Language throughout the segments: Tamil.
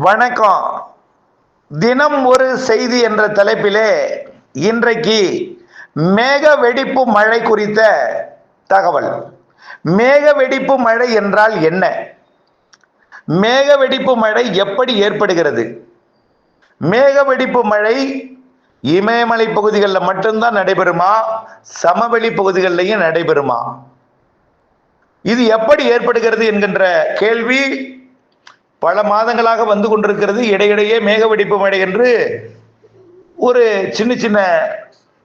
வணக்கம். தினம் ஒரு செய்தி என்ற தலைப்பிலே இன்றைக்கு மேக வெடிப்பு மழை குறித்த தகவல். மேக வெடிப்பு மழை என்றால் என்ன? மேக வெடிப்பு மழை எப்படி ஏற்படுகிறது? மேக வெடிப்பு மழை இமயமலை பகுதிகளில் மட்டும்தான் நடைபெறுமா? சமவெளி பகுதிகளிலையும் நடைபெறுமா? இது எப்படி ஏற்படுகிறது என்கின்ற கேள்வி பல மாதங்களாக வந்து கொண்டிருக்கிறது. இடையிடையே மேக வெடிப்பு மழை என்று ஒரு சின்ன சின்ன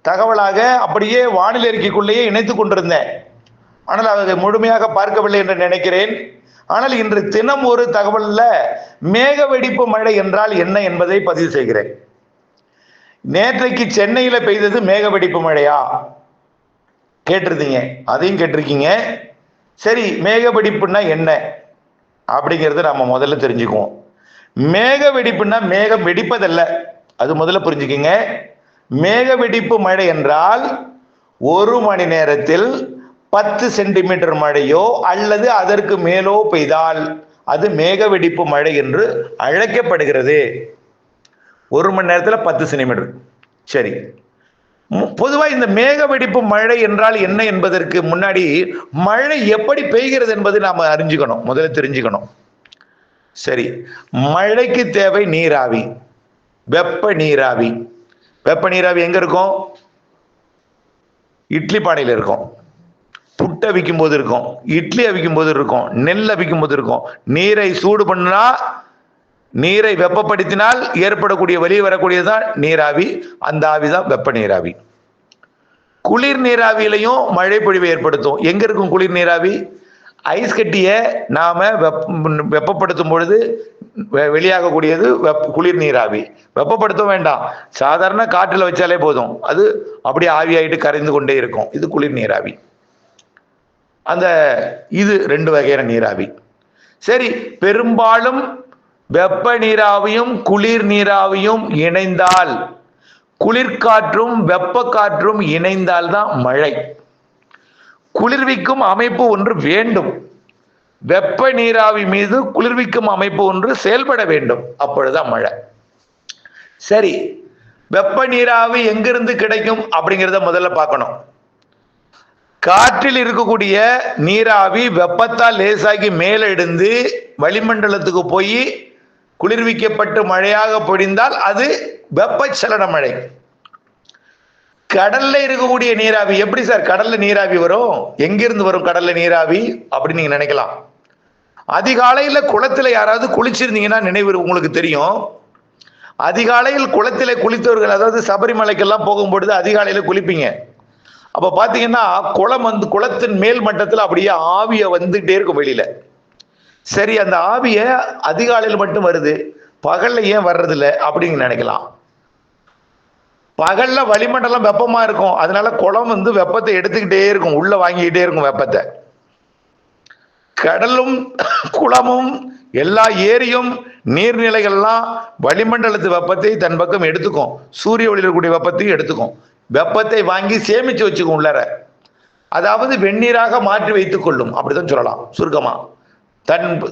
தகவலாக அப்படியே வானிலை அறிக்கைக்குள்ளேயே இணைத்துக் கொண்டிருந்தேன். ஆனால் அதை முழுமையாக பார்க்கவில்லை என்று நினைக்கிறேன். ஆனால் இன்று தினம் ஒரு தகவல்ல மேக வெடிப்பு மழை என்றால் என்ன என்பதை பதிவு செய்கிறேன். நேற்றைக்கு சென்னையில பெய்தது மேக வெடிப்பு மழையா கேட்டிருந்தீங்க, அதையும் கேட்டிருக்கீங்க. சரி, மேக வெடிப்புன்னா என்ன அப்படிங்கிறத நம்ம முதல்ல தெரிஞ்சுக்குவோம். மேக வெடிப்புன்னா மேகம் வெடிப்பதல்ல, அது முதல்ல புரிஞ்சுக்கிங்க. மேக வெடிப்பு மழை என்றால் ஒரு மணி நேரத்தில் 10 சென்டிமீட்டர் மழையோ அல்லது அதற்கு மேலோ பெய்தால் அது மேக வெடிப்பு மழை என்று அழைக்கப்படுகிறது. ஒரு மணி நேரத்தில் 10 சென்டிமீட்டர். சரி, பொதுவாக இந்த மேக வெடிப்பு மழை என்றால் என்ன என்பதற்கு முன்னாடி மழை எப்படி பெய்கிறது என்பதை நாம அறிஞ்சுக்கணும், முதல்ல தெரிஞ்சுக்கணும். சரி, மழைக்கு தேவை நீராவி, வெப்ப நீராவி. வெப்ப நீராவி எங்க இருக்கும்? இட்லி பானையில் இருக்கும், புட்டு அவிக்கும் போது இருக்கும், இட்லி அவிக்கும் போது இருக்கும், நெல் அவிக்கும் போது இருக்கும். நீரை சூடு பண்ணா, நீரை வெப்பப்படுத்தினால் ஏற்படக்கூடிய வெளியே வரக்கூடியதுதான் நீராவி. அந்த ஆவிதான் வெப்ப நீராவி. குளிர் நீராவியிலையும் மழை பொழிவை ஏற்படுத்தும். எங்க இருக்கும் குளிர் நீராவி? ஐஸ் கட்டியை நாம வெப்பப்படுத்தும் பொழுது வெளியாகக்கூடியது குளிர் நீராவி. வெப்பப்படுத்த வேண்டாம், சாதாரண காற்றில் வச்சாலே போதும், அது அப்படியே ஆவியாயிட்டு கரைந்து கொண்டே இருக்கும். இது குளிர் நீராவி. இது 2 வகையான நீராவி. சரி, பெரும்பாலும் வெப்ப நீராவியும் குளிர் நீராவியும் இணைந்தால், குளிர்காற்றும் வெப்ப காற்றும் இணைந்தால் தான் மழை. குளிர்விக்கும் அமைப்பு ஒன்று வேண்டும், வெப்ப நீராவி மீது குளிர்விக்கும் அமைப்பு ஒன்று செயல்பட வேண்டும், அப்பொழுதுதான் மழை. சரி, வெப்ப நீராவி எங்கிருந்து கிடைக்கும் அப்படிங்கிறத முதல்ல பார்க்கணும். காற்றில் இருக்கக்கூடிய நீராவி வெப்பத்தால் லேசாகி மேல எடுந்து வளிமண்டலத்துக்கு போய் குளிர்விக்கப்பட்டு மழையாக பொழிந்தால் அது வெப்பச்சலன மழை. கடல்ல இருக்கக்கூடிய நீராவி எப்படி சார் கடல்ல நீராவி வரும்? எங்கிருந்து வரும் கடல்ல நீராவி அப்படின்னு நீங்க நினைக்கலாம். அதிகாலையில குளத்துல யாராவது குளிச்சிருந்தீங்கன்னா நினைவு உங்களுக்கு தெரியும். அதிகாலையில் குளத்தில குளித்தவர்கள், அதாவது சபரிமலைக்கெல்லாம் போகும்பொழுது அதிகாலையில குளிப்பீங்க. அப்ப பாத்தீங்கன்னா குளத்தின் மேல் மட்டத்தில் அப்படியே ஆவிய வந்துட்டே இருக்கும் வெளியில. சரி, அந்த ஆவிய அதிகாலையில் மட்டும் வருது, பகல்ல ஏன் வர்றதில்ல அப்படின்னு நினைக்கலாம். பகல்ல வளிமண்டலம் வெப்பமா இருக்கும், அதனால குளம் வெப்பத்தை எடுத்துக்கிட்டே இருக்கும், உள்ள வாங்கிக்கிட்டே இருக்கும் வெப்பத்தை. கடலும் குளமும் எல்லா ஏரியும் நீர்நிலைகள்லாம் வளிமண்டலத்து வெப்பத்தை தன் பக்கம் எடுத்துக்கும், சூரிய ஒளியில் இருக்கக்கூடிய வெப்பத்தையும் எடுத்துக்கும், வெப்பத்தை வாங்கி சேமிச்சு வச்சுக்கும் உள்ளர. அதாவது வெந்நீராக மாற்றி வைத்துக் கொள்ளும், அப்படிதான் சொல்லலாம் சுருக்கமா.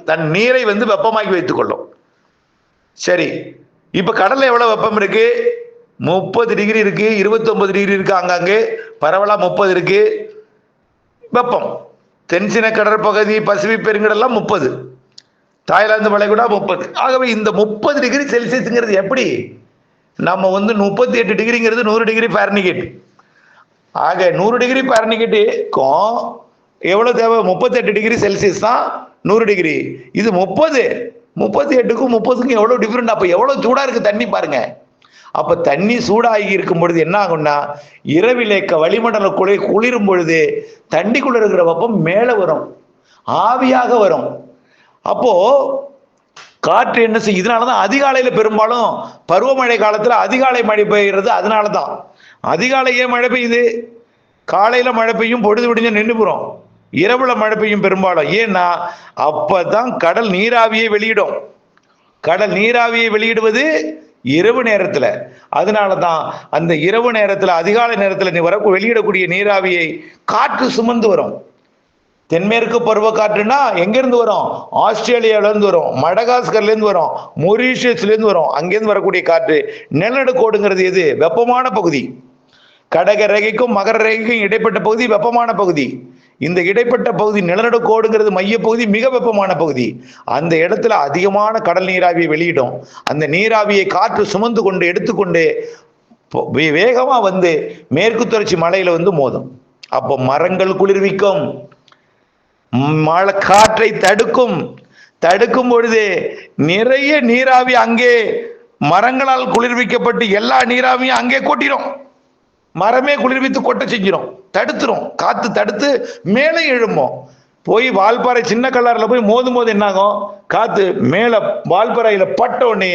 தன் நீரை வெப்பமாக்கி வைத்துக் கொள்ளும். சரி, இப்ப கடல்ல எவ்வளவு வெப்பம் இருக்கு? 30 டிகிரி இருக்கு, 29 டிகிரி இருக்கு, அங்கங்கே பரவலா 30 இருக்கு வெப்பம். தென்சீன கடற்பகுதி, பசிபிக் பெருங்கடல்லாம் 30, தாய்லாந்து வளைகுடா 30. ஆகவே இந்த 30 டிகிரி செல்சியஸ்ங்கிறது எப்படி? நம்ம 38 டிகிரிங்கிறது 100 டிகிரி ஃபாரன்ஹீட். ஆக 100 டிகிரி ஃபாரன்ஹீட்டுக்கும் எவ்வளவு தேவை? 38 டிகிரி செல்சியஸ் தான் 100 டிகிரி. இது 30, 38க்கும் 30க்கும் எவ்வளவு டிஃபரெண்ட். அப்ப எவ்வளவு சூடா இருக்கு தண்ணி பாருங்க. அப்ப தண்ணி சூடாகி இருக்கும் பொழுது என்ன ஆகும்னா, இரவிலே வளிமண்டல குளிரும் பொழுது தண்ணிக்குள்ள இருக்கிற வெப்பம் மேல வரும், ஆவியாக வரும். அப்போ காற்று என்ன செய்யும்? இதனாலதான் அதிகாலையில பெரும்பாலும் பருவமழை காலத்துல அதிகாலை மழை பெய்கிறது. அதனாலதான் அதிகாலையே மழை பெய்யுது, காலையில மழை பெய்யும், பொழுது விடிஞ்ச நின்று போறோம், இரவுல மழை பெய்யும் பெரும்பாலும். ஏன்னா அப்பதான் கடல் நீராவியை வெளியிடும். கடல் நீராவியை வெளியிடுவது இரவு நேரத்துல. அதனாலதான் அந்த இரவு நேரத்துல, அதிகாலை நேரத்துல வெளியிடக்கூடிய நீராவியை காற்று சுமந்து வரும். தென்மேற்கு பருவக்காற்றுனா எங்கிருந்து வரும்? ஆஸ்திரேலியாவில இருந்து வரும், மடகாஸ்கர்ல இருந்து வரும், மொரீஷியஸ்ல இருந்து வரும். அங்கிருந்து வரக்கூடிய காற்று. நிலநடுக்கோடுங்கிறது எது? வெப்பமான பகுதி. கடக ரேகைக்கும் மகர ரேகைக்கும் இடைப்பட்ட பகுதி வெப்பமான பகுதி. இந்த இடைப்பட்ட பகுதி நிலநடுக்கோடுங்கிறது மையப்பகுதி, மிக வெப்பமான பகுதி. அந்த இடத்துல அதிகமான கடல் நீராவியை வெளியிடும். அந்த நீராவியை காற்று சுமந்து கொண்டு எடுத்துக்கொண்டு வேகமா வந்து மேற்கு தொடர்ச்சி மலையில வந்து மோதும். அப்போ மரங்கள் குளிர்விக்கும், மழை காற்றை தடுக்கும் பொழுது நிறைய நீராவி அங்கே மரங்களால் குளிர்விக்கப்பட்டு எல்லா நீராவியும் அங்கே கொட்டிடும். மரமே குளிர்வித்து கொட்ட செஞ்சிடும், தடுத்துரும். காத்து தடுத்து மேலே எழும்போம். போய் வால்பாறை சின்ன கல்லாறுல போய் மோதும் போது என்னாகும்? காத்து மேல வால்பாறையில பட்ட உடனே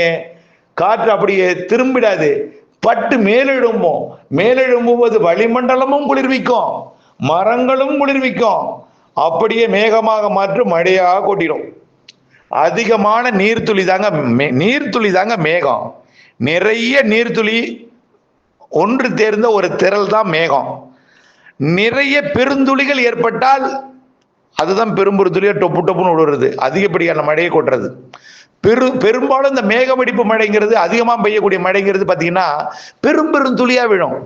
காற்று அப்படியே திரும்பிடாது, பட்டு மேலெழும்போம். மேலெழும்பும் போது வளிமண்டலமும் குளிர்விக்கும், மரங்களும் குளிர்விக்கும். அப்படியே மேகமாக மாற்றி மழையாக கொட்டிடும். அதிகமான நீர்த்துளி தாங்க மேகம். நிறைய நீர்த்துளி ஒன்று தேர்ந்த ஒரு திரள் தான் மேகம். நிறைய பெருந்துளிகள் ஏற்பட்டால் அதுதான் பெரும்பெருந்துளியா டொப்பு டொப்புன்னு விடுறது, அதிகப்படியான மழையை கொட்டுறது. பெரும்பாலும் இந்த மேக வெடிப்பு மழைங்கிறது, அதிகமா பெய்யக்கூடிய மழைங்கிறது பாத்தீங்கன்னா பெருந்துளியா விழும்.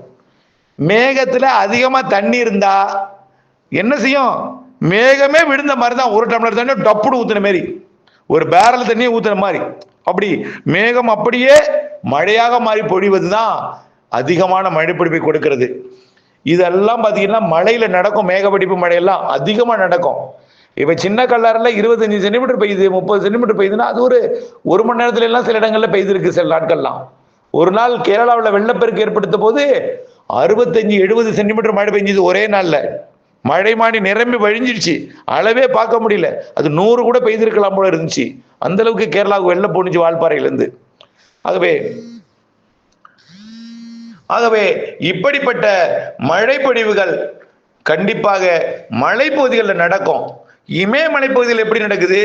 மேகத்துல அதிகமா தண்ணி இருந்தா என்ன செய்யும்? மேகமே விழுந்த மாதிரி தான். ஒரு டம்ளர் தண்ணி டப்புடு ஊத்துன மாதிரி, ஒரு பேரல் தண்ணியை ஊத்துன மாதிரி, அப்படி மேகம் அப்படியே மழையாக மாறி பொழிவதுதான் அதிகமான மழை பிடிப்பை கொடுக்கிறது. இதெல்லாம் பாத்தீங்கன்னா மழையில நடக்கும். மேக வெடிப்பு மழையெல்லாம் அதிகமா நடக்கும். இப்ப சின்ன கல்லாறுல 25 சென்டிமீட்டர் பெய்யுது, 30 சென்டிமீட்டர் பெய்யுதுன்னா அது ஒரு மணி நேரத்துல எல்லாம் சில இடங்கள்ல பெய்திருக்கு. சில நாட்கள்லாம் ஒரு நாள் கேரளாவில் வெள்ளப்பெருக்கு ஏற்படுத்த போது 65-70 சென்டிமீட்டர் மழை பெஞ்சது ஒரே நாள்ல. மழை மாடி நிரம்பி வழிஞ்சிருச்சு, அளவே பார்க்க முடியல. அது 100 கூட பெய்திருக்கலாம் போல இருந்துச்சு. அந்த அளவுக்கு கேரளாவுக்கு வெள்ளம் போனிச்சு வால்பாறையிலிருந்து. ஆகவே இப்படிப்பட்ட மழை பொழிவுகள் கண்டிப்பாக மலைப்பகுதிகளில் நடக்கும். இமயமலை பகுதியில் எப்படி நடக்குது?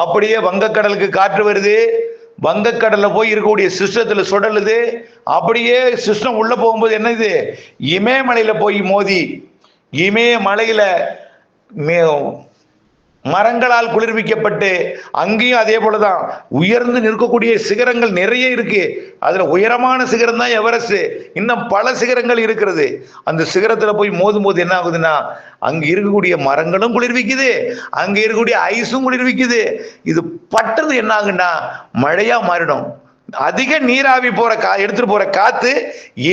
அப்படியே வங்கக்கடலுக்கு காற்று வருது, வங்கக்கடல்ல போய் இருக்கக்கூடிய சிஸ்டத்துல சுடலுது. அப்படியே சிஸ்டம் உள்ள போகும்போது என்னது? இமயமலையில போய் மோதி இமயமலையில மரங்களால் குளிர்விக்கப்பட்டு அங்கேயும் அதே போலதான் உயர்ந்து நிற்கக்கூடிய சிகரங்கள் நிறைய இருக்கு. அதுல உயரமான சிகரம் தான் எவரெஸ்ட். இன்னும் பல சிகரங்கள் இருக்கிறது. அந்த சிகரத்துல போய் மோதும் போது என்ன ஆகுதுன்னா, அங்க இருக்கக்கூடிய மரங்களும் குளிர்விக்குது, அங்க இருக்கக்கூடிய ஐஸும் குளிர்விக்குது. இது பட்டது என்ன ஆகுன்னா மழையா மாறிடும். அதிக நீராவி எடுத்துட்டு போற காத்து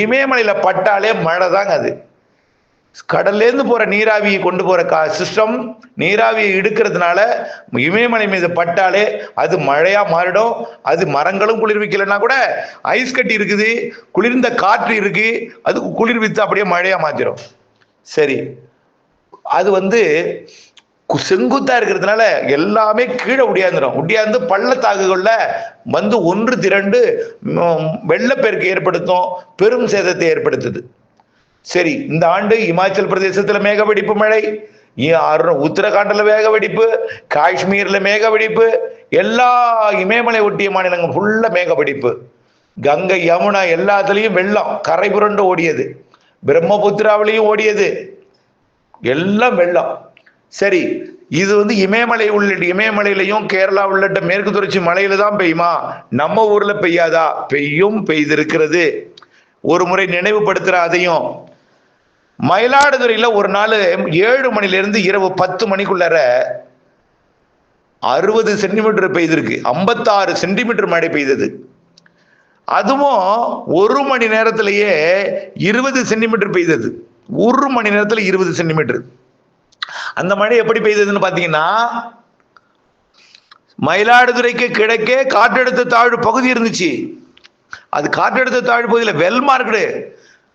இமயமலையில பட்டாலே மழை தாங்க. அது கடல்ல இருந்து போற நீராவியை கொண்டு போற சிஸ்டம் நீராவியை எடுக்கிறதுனால இமயமலை மீது பட்டாலே அது மழையா மாறிடும். அது மரங்களும் குளிர்விக்கலன்னா கூட ஐஸ் கட்டி இருக்குது, குளிர்ந்த காற்று இருக்கு, அது குளிர்வித்து அப்படியே மழையா மாத்திரும். சரி, அது செங்குத்தா இருக்கிறதுனால எல்லாமே கீழே ஒடியாந்து பள்ளத்தாக்குகள்ல ஒன்று திரண்டு வெள்ளப்பெருக்கு ஏற்படுத்தும், பெரும் சேதத்தை ஏற்படுத்துது. சரி, இந்த ஆண்டு இமாச்சல் பிரதேசத்துல மேக வெடிப்பு மழை, உத்தரகாண்ட்ல மேக வெடிப்பு, காஷ்மீர்ல மேக வெடிப்பு, எல்லா இமயமலை ஒட்டிய மாநிலங்கள் ஃபுல்லா மேக வெடிப்பு. கங்கை யமுனா எல்லாத்துலயும் வெள்ளம் கரை புரண்டு ஓடியது, பிரம்மபுத்திராவிலையும் ஓடியது, எல்லாம் வெள்ளம். சரி, இது இமயமலையிலையும் கேரளா உள்ளிட்ட மேற்கு தொடர்ச்சி மலையில தான் பெய்யுமா? நம்ம ஊர்ல பெய்யாதா? பெய்திருக்கிறது. ஒரு முறை நினைவுபடுத்துற அதையும். மயிலாடுதுறையில ஒரு நாள் 7 மணிலிருந்து இரவு 10 மணிக்குள்ளார 60 சென்டிமீட்டர் பெய்திருக்கு, 56 சென்டிமீட்டர் மழை பெய்தது. அதுவும் ஒரு மணி நேரத்திலேயே 20 சென்டிமீட்டர் பெய்தது. ஒரு மணி நேரத்தில் 20 சென்டிமீட்டர். அந்த மழை எப்படி பெய்ததுன்னு பாத்தீங்கன்னா, மயிலாடுதுறைக்கு கிழக்கே காற்றழுத்த தாழ்வு பகுதி இருந்துச்சு. அது காற்றழுத்த தாழ்வு பகுதியில் வெல்மார்க்டு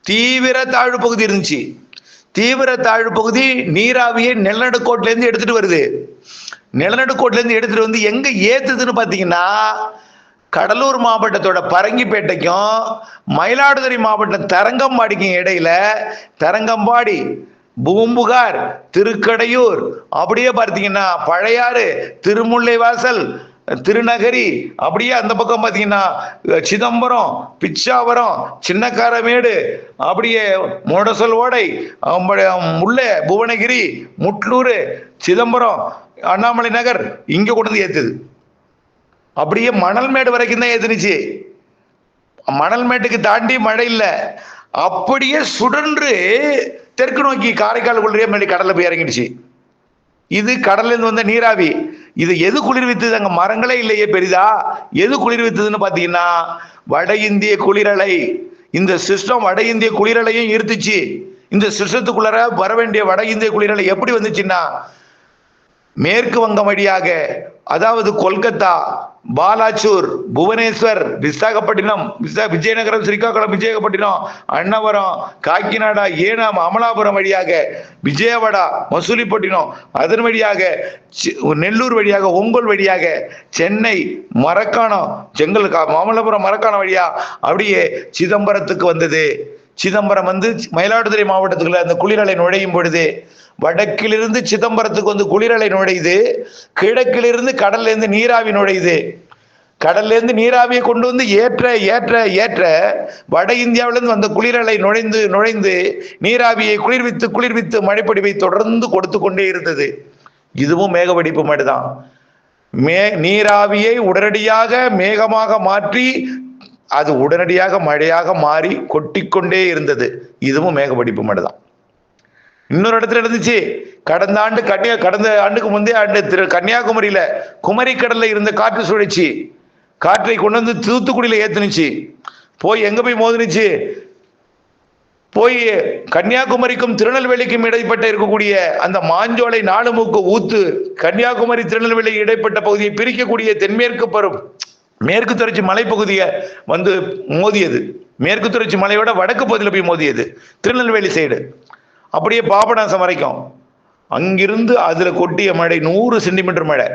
தீவிர தாழ்வு பகுதி இருந்துச்சு. தீவிர தாழ்வு பகுதி நீராவியை நிலநடுக்கோட்டில இருந்து எடுத்துட்டு வருது. நிலநடுக்கோட்டில இருந்து எடுத்துட்டு வந்து எங்க ஏத்துதுன்னு பாத்தீங்கன்னா, கடலூர் மாவட்டத்தோட பரங்கிப்பேட்டைக்கும் மயிலாடுதுறை மாவட்டம் தரங்கம்பாடிக்கும் இடையில, தரங்கம்பாடி, பூம்புகார், திருக்கடையூர், அப்படியே பார்த்தீங்கன்னா பழையாறு, திருமுல்லைவாசல், திருநகரி, அப்படியே அந்த பக்கம் பார்த்தீங்கன்னா சிதம்பரம், பிச்சாவரம், சின்னக்காரமேடு, அப்படியே மோடசல் ஓடை, முல்லை, புவனகிரி, முட்லூர், சிதம்பரம், அண்ணாமலை நகர், இங்க கொண்டு வந்து ஏத்துது. அப்படியே மணல்மேடு வரைக்கும் தான் ஏத்துனுச்சு. மணல்மேட்டுக்கு தாண்டி மழை இல்லை. அப்படியே சுடன்று தெற்கு நோக்கி காரைக்கால் கொள்ளையே கடல்ல போய் இறங்கிடுச்சு. இது கடல்ல இருந்து வந்த நீராவி. இது எது குளிர்வித்தது? அங்க மரங்களே இல்லையே பெரிதா. எது குளிர்வித்ததுன்னு பாத்தீங்கன்னா வட இந்திய குளிரலை. இந்த சிஸ்டம் வட இந்திய குளிரலையும் ஈர்த்துச்சு. இந்த சிஸ்டத்துக்குள்ளார வர வேண்டிய வட இந்திய குளிரலை எப்படி வந்துச்சுன்னா மேற்கு வங்கம் வழியாக, அதாவது கொல்கத்தா, பாலாச்சூர், புவனேஸ்வர், விசாகப்பட்டினம், விஜயநகரம், ஸ்ரீகாக்குளம், விஜயகப்பட்டினம், அன்னவரம், காக்கிநாடா, ஏனாம், அமலாபுரம் வழியாக விஜயவாடா, மசூலிப்பட்டினம், அதன் வழியாக நெல்லூர் வழியாக, ஒங்கோல் வழியாக சென்னை, மரக்காணம், செங்கல், மாமல்லபுரம், மரக்காணம் வழியா அப்படியே சிதம்பரத்துக்கு வந்தது. சிதம்பரம் வந்து மயிலாடுதுறை மாவட்டத்துக்குள்ள அந்த குளிரலை நுழையும் பொழுது வடக்கிலிருந்து சிதம்பரத்துக்கு வந்து குளிரலை நுழையுது. கிழக்கிலிருந்து கடல்ல இருந்து நீராவி நுழையுது. கடல்ல இருந்து நீராவியை கொண்டு வந்து ஏற்ற ஏற்ற ஏற்ற வட இந்தியாவிலிருந்து வந்த குளிரலை நுழைந்து நீராவியை குளிர்வித்து மழைப்பொழிவை தொடர்ந்து கொடுத்து கொண்டே இருந்தது. இதுவும் மேகவெடிப்பு மட்டும்தான். நீராவியை உடனடியாக மேகமாக மாற்றி அது உடனடியாக மழையாக மாறி கொட்டிக்கொண்டே இருந்தது. இதுவும் மேகவெடிப்பு மட்டும்தான். இன்னொரு இடத்துல இருந்துச்சு. கடந்த ஆண்டுக்கு முந்தைய ஆண்டு கன்னியாகுமரியில குமரி கடல்ல இருந்த காற்று சுழற்சி காற்றை கொண்டு வந்து தூத்துக்குடியில ஏத்துனுச்சு. போய் எங்க போய் மோதுனுச்சு? போய் கன்னியாகுமரிக்கும் திருநெல்வேலிக்கும் இடைப்பட்ட இருக்கக்கூடிய அந்த மாஞ்சோலை நாலுமுக்கு ஊத்து கன்னியாகுமரி திருநெல்வேலி இடைப்பட்ட பகுதியை பிரிக்கக்கூடிய தென்மேற்கு மேற்கு தொடர்ச்சி மலைப்பகுதியை வந்து மோதியது. மேற்கு தொடர்ச்சி மலையோட வடக்கு பகுதியில் போய் மோதியது திருநெல்வேலி சைடு. அப்படியே பாபநாசம் வரைக்கும் அங்கிருந்து அதுல கொட்டிய மழை 100 சென்டிமீட்டர் மழை.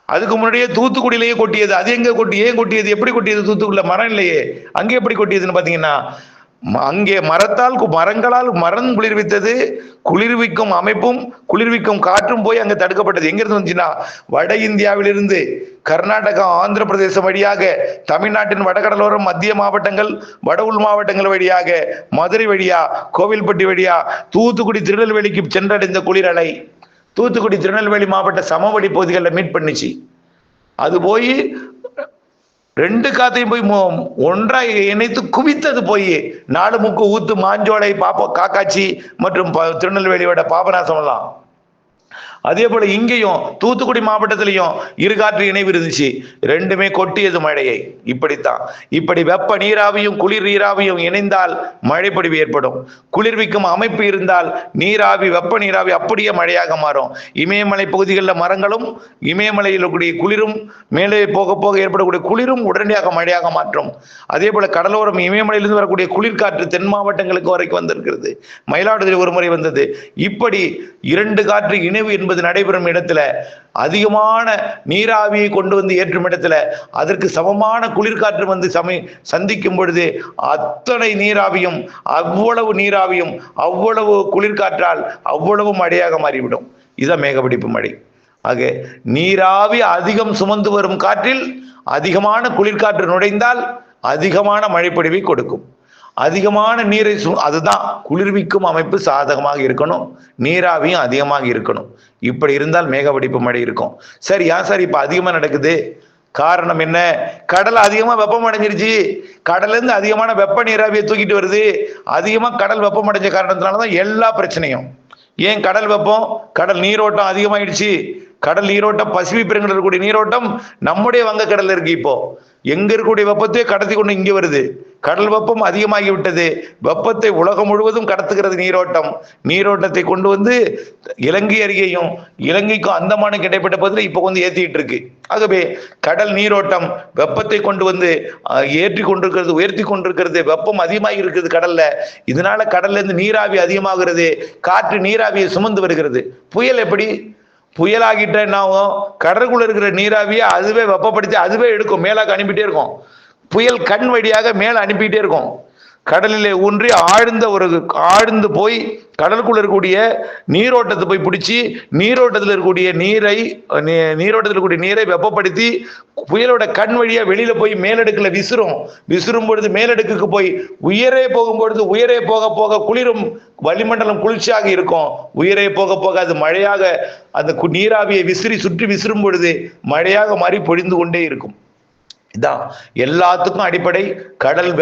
அதுக்கு முன்னாடியே தூத்துக்குடியிலேயே கொட்டியது. அது எங்க ஏன் கொட்டியது, எப்படி கொட்டியது? தூத்துக்குடியில மரம் இல்லையே. அங்கே எப்படி கொட்டியதுன்னு பாத்தீங்கன்னா அங்கே மரங்களால் மரம் குளிர்வித்தது. குளிர்விக்கும் அமைப்பும் குளிர்விக்கும் காற்றும் போய் அங்க தடுக்கப்பட்டது. எங்க இருந்து வந்துச்சுன்னா வட இந்தியாவிலிருந்து கர்நாடகா, ஆந்திர பிரதேசம் வழியாக, தமிழ்நாட்டின் வடகடலோரம், மத்திய மாவட்டங்கள், வட உள் மாவட்டங்கள் வழியாக, மதுரை வழியா, கோவில்பட்டி வழியா தூத்துக்குடி, திருநெல்வேலிக்கு சென்றடைந்த குளிரலை தூத்துக்குடி, திருநெல்வேலி மாவட்ட சமவெளி பகுதிகளில் மீட் பண்ணிச்சு. அது போய் 2 காத்தையும் போய் ஒன்றாய் இணைத்து குவித்தது. போய் நாலுமுக்கு ஊத்து, மாஞ்சோலை, காக்காட்சி மற்றும் திருநெல்வேலியோட பாபநாசம் எல்லாம். அதே போல இங்கேயும் தூத்துக்குடி மாவட்டத்திலையும் இருகாற்று இணைவு இருந்துச்சு. ரெண்டுமே கொட்டியது மழையை. இப்படி வெப்ப நீராவியும் குளிர் நீராவியும் இணைந்தால் மழை பொழிவு ஏற்படும். குளிர்விக்கும் அமைப்பு இருந்தால் நீராவி, வெப்ப நீராவி அப்படியே மழையாக மாறும். இமயமலை பகுதிகளில் மரங்களும் இமயமலையில் கூடிய குளிரும் மேலே போக போக ஏற்படக்கூடிய குளிரும் உடனடியாக மழையாக மாற்றும். அதே போல கடலோரம் இமயமலையிலிருந்து வரக்கூடிய குளிர்காற்று தென் மாவட்டங்களுக்கு வரைக்கும் வந்திருக்கிறது. மயிலாடுதுறை ஒரு முறை வந்தது. இப்படி 2 காற்று இணைவு என்பது நடைபெறும் இடத்துல அதிகமான நீராவியை கொண்டு வந்து ஏற்றும் இடத்துல அதற்கு சமமான குளிர்காற்று வந்து சந்திக்கும் பொழுது அத்தனை நீராவியும் அவ்வளவு குளிர்காற்றால் அவ்வளவு மழையாக மாறிவிடும். இதுதான் மேகவெடிப்பு மழை. ஆக நீராவி அதிகம் சுமந்து வரும் காற்றில் அதிகமான குளிர்காற்று நுழைந்தால் அதிகமான மழைப்பொழிவை கொடுக்கும். அதிகமான நீரை அதுதான் குளிர்விக்கும் அமைப்பு சாதகமாக இருக்கணும். நீராவியும் அதிகமாக இருக்கணும். இப்படி இருந்தால் மேகவெடிப்பு மழை இருக்கும். சரி, ஏன் சார் இப்ப அதிகமா நடக்குது? காரணம் என்ன? கடல் அதிகமா வெப்பம் அடைஞ்சிருச்சு. கடல்ல இருந்து அதிகமான வெப்ப நீராவியை தூக்கிட்டு வருது. அதிகமா கடல் வெப்பம் அடைஞ்ச காரணத்தினாலதான் எல்லா பிரச்சனையும். ஏன் கடல் வெப்பம்? கடல் நீரோட்டம் அதிகமாயிடுச்சு. கடல் நீரோட்டம் பசிபிக் பெருங்கடல் இருக்கக்கூடிய நீரோட்டம் நம்முடைய வங்கக்கடல்ல இருக்கு. இப்போ எங்க இருக்கக்கூடிய வெப்பத்தையே கடத்தி கொண்டு இங்கே வருது. கடல் வெப்பம் அதிகமாகி விட்டது. வெப்பத்தை உலகம் முழுவதும் கடத்துகிறது நீரோட்டம். நீரோட்டத்தை கொண்டு வந்து இலங்கை அருகேயும் இலங்கைக்கும் அந்தமானுக்கு இடைப்பட்ட பகுதியில் இப்ப வந்து ஏற்றிட்டு இருக்கு. ஆகவே கடல் நீரோட்டம் வெப்பத்தை கொண்டு வந்து உயர்த்தி கொண்டிருக்கிறது. வெப்பம் அதிகமாகி இருக்குது கடல்ல. இதனால கடல்ல இருந்து நீராவி அதிகமாகிறது. காற்று நீராவியை சுமந்து வருகிறது. புயல் எப்படி? புயலாகிட்ட என்னாகும்? கடலுக்குள்ள இருக்கிற நீராவியை அதுவே வெப்பப்படுத்தி அதுவே எடுக்கும், மேலாக அனுப்பிட்டே இருக்கும். புயல் கண் வழியாக மேல அனுப்பிட்டே இருக்கும். கடலிலே ஊன்றி ஆழ்ந்து போய் கடலுக்குள்ள இருக்கக்கூடிய நீரோட்டத்தை போய் பிடிச்சி நீரோட்டத்தில் இருக்கக்கூடிய நீரை வெப்பப்படுத்தி புயலோட கண் வழியா வெளியில போய் மேலடுக்குல விசிறும் பொழுது மேலடுக்குக்கு போய் உயரே போகும்பொழுது உயரே போக போக குளிரும், வளிமண்டலம் குளிர்ச்சியாக இருக்கும். உயரே போக போக அது மழையாக அந்த நீராவியை சுற்றி விசிறும் பொழுது மழையாக மாறி பொழிந்து கொண்டே இருக்கும். இதான் எல்லாத்துக்கும் அடிப்படை. கடல்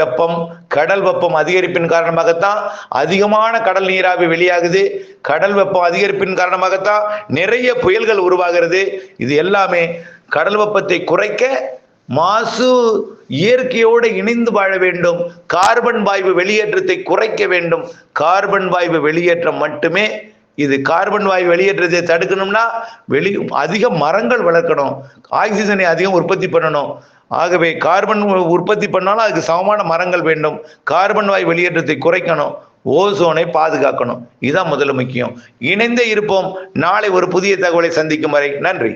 வெப்பம் அதிகரிப்பின் காரணமாகத்தான் அதிகமான கடல் நீராவி வெளியாகுது. கடல் வெப்பம் அதிகரிப்பின் காரணமாகத்தான் நிறைய புயல்கள் உருவாகிறது. இது எல்லாமே கடல் வெப்பத்தை குறைக்க மாசு இயற்கையோடு இணைந்து வாழ வேண்டும். கார்பன் வாயு வெளியேற்றத்தை குறைக்க வேண்டும். கார்பன் வாயு வெளியேற்றம் மட்டுமே இது. கார்பன் வாயு வெளியேற்றத்தை தடுக்கணும்னா அதிக மரங்கள் வளர்க்கணும், ஆக்சிஜனை அதிகம் உற்பத்தி பண்ணணும். ஆகவே கார்பன் உற்பத்தி பண்ணாலும் அதுக்கு சமமான மரங்கள் வேண்டும். கார்பன் வாயு வெளியேற்றத்தை குறைக்கணும், ஓசோனை பாதுகாக்கணும். இதுதான் முதல்ல முக்கியம். இணைந்தே இருப்போம். நாளை ஒரு புதிய தகவலை சந்திக்கும் வரை நன்றி.